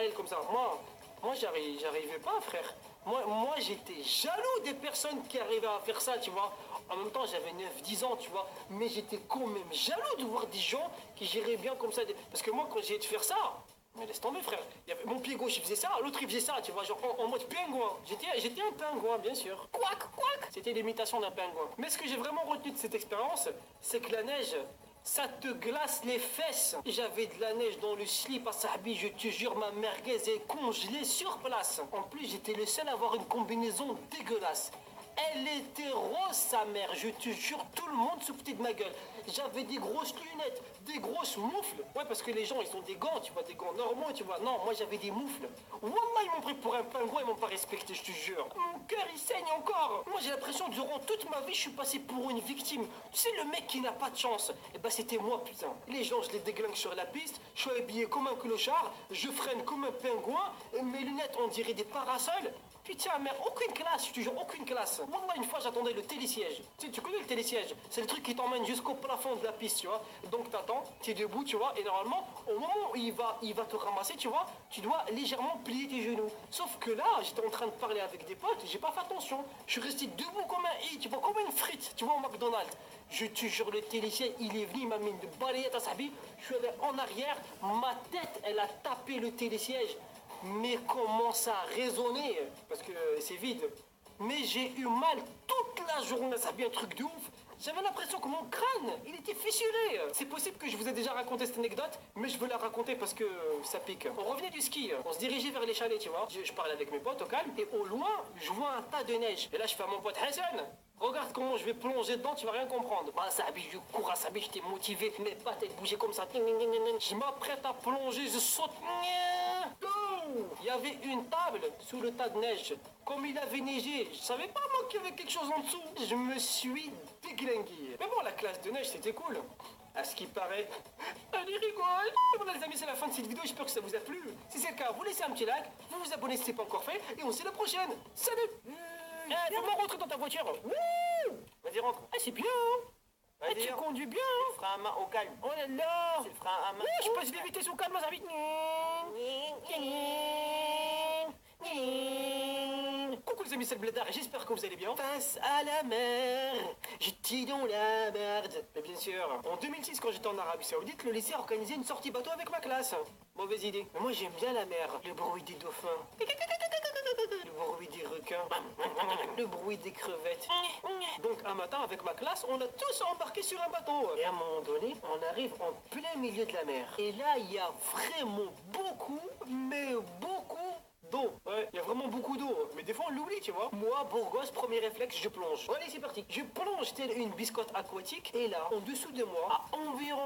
parallèle comme ça. Moi j'arrivais pas, frère. Moi j'étais jaloux des personnes qui arrivaient à faire ça, tu vois. En même temps, j'avais 9, 10 ans, tu vois. Mais j'étais quand même jaloux de voir des gens qui géraient bien comme ça. Parce que moi, quand j'ai été faire ça, mais laisse tomber, frère. Mon pied gauche, il faisait ça, l'autre, il faisait ça, tu vois, genre en mode pingouin. J'étais un pingouin, bien sûr. Quack, quack. C'était l'imitation d'un pingouin. Mais ce que j'ai vraiment retenu de cette expérience, c'est que la neige, ça te glace les fesses. J'avais de la neige dans le slip à Sahabi, je te jure, ma merguez est congelée sur place. En plus, j'étais le seul à avoir une combinaison dégueulasse. Elle était rose, sa mère, je te jure, tout le monde se foutait de ma gueule. J'avais des grosses lunettes, des grosses moufles. Ouais, parce que les gens, ils ont des gants, tu vois, des gants normaux, tu vois. Non, moi, j'avais des moufles. Wallah, ils m'ont pris pour un pingouin, ils m'ont pas respecté, je te jure. Mon cœur, il saigne encore. Moi, j'ai l'impression que durant toute ma vie, je suis passé pour une victime. Tu sais, le mec qui n'a pas de chance, eh ben, c'était moi, putain. Les gens, je les déglingue sur la piste, je suis habillé comme un clochard, je freine comme un pingouin, mes lunettes, on dirait des parasols. Putain, mais aucune classe, je te jure, aucune classe. Wallah, une fois, j'attendais le télésiège. Tu connais le télésiège? C'est le truc qui t'emmène jusqu'au plafond de la piste, tu vois. Donc, t'attends, t'es debout, tu vois, et normalement, au moment où il va te ramasser, tu vois, tu dois légèrement plier tes genoux. Sauf que là, j'étais en train de parler avec des potes, j'ai pas fait attention. Je suis resté debout comme un i, tu vois, comme une frite, tu vois, au McDonald's. Je te jure, le télésiège, il est venu, il m'a mis une balayette à sa bille. Je suis allé en arrière, ma tête, elle a tapé le télésiège. Mais comment ça a résonné? Parce que c'est vide. Mais j'ai eu mal toute la journée, ça a bien un truc de ouf. J'avais l'impression que mon crâne, il était fissuré. C'est possible que je vous ai déjà raconté cette anecdote, mais je veux la raconter parce que ça pique. On revenait du ski, on se dirigeait vers les chalets, tu vois. Je parlais avec mes potes au calme, et au loin, je vois un tas de neige. Et là, je fais à mon pote Hassan, regarde comment je vais plonger dedans, tu vas rien comprendre. Bah, ça, je cours à Sabi, j'étais motivé, mes pattes, elles bougeaient comme ça. Je m'apprête à plonger, je saute. Il y avait une table sous le tas de neige. Comme il avait neigé, je savais pas moi qu'il y avait quelque chose en dessous. Je me suis déglingué. Mais bon, la classe de neige, c'était cool. À ce qui paraît, allez rigole. Bon, les amis, c'est la fin de cette vidéo, j'espère que ça vous a plu. Si c'est le cas, vous laissez un petit like, vous vous abonnez si c'est pas encore fait, et on se dit à la prochaine. Salut. Fais-moi rentrer dans ta voiture. Vas-y, rentre. Ah, c'est bien, hein. Tu conduis bien, hein. Le frein à main au calme. Oh là là. C'est le frein à main. Je passe des vitesses au calme, ça vite. Coucou les amis, c'est le Blédard et j'espère que vous allez bien. Face à la mer, j'étais dans la merde. Mais bien sûr, en 2006, quand j'étais en Arabie Saoudite, le lycée a organisé une sortie bateau avec ma classe. Mauvaise idée. Mais moi j'aime bien la mer, le bruit des dauphins, le bruit des requins, le bruit des crevettes. Donc un matin avec ma classe, on a tous embarqué sur un bateau. Et à un moment donné, on arrive en plein milieu de la mer. Et là, il y a vraiment beaucoup, mais beaucoup d'eau. Ouais, il y a vraiment beaucoup d'eau. Mais des fois, on l'oublie, tu vois. Moi, beau gosse, premier réflexe, je plonge. Allez, c'est parti. Je plonge telle une biscotte aquatique. Et là, en dessous de moi, à environ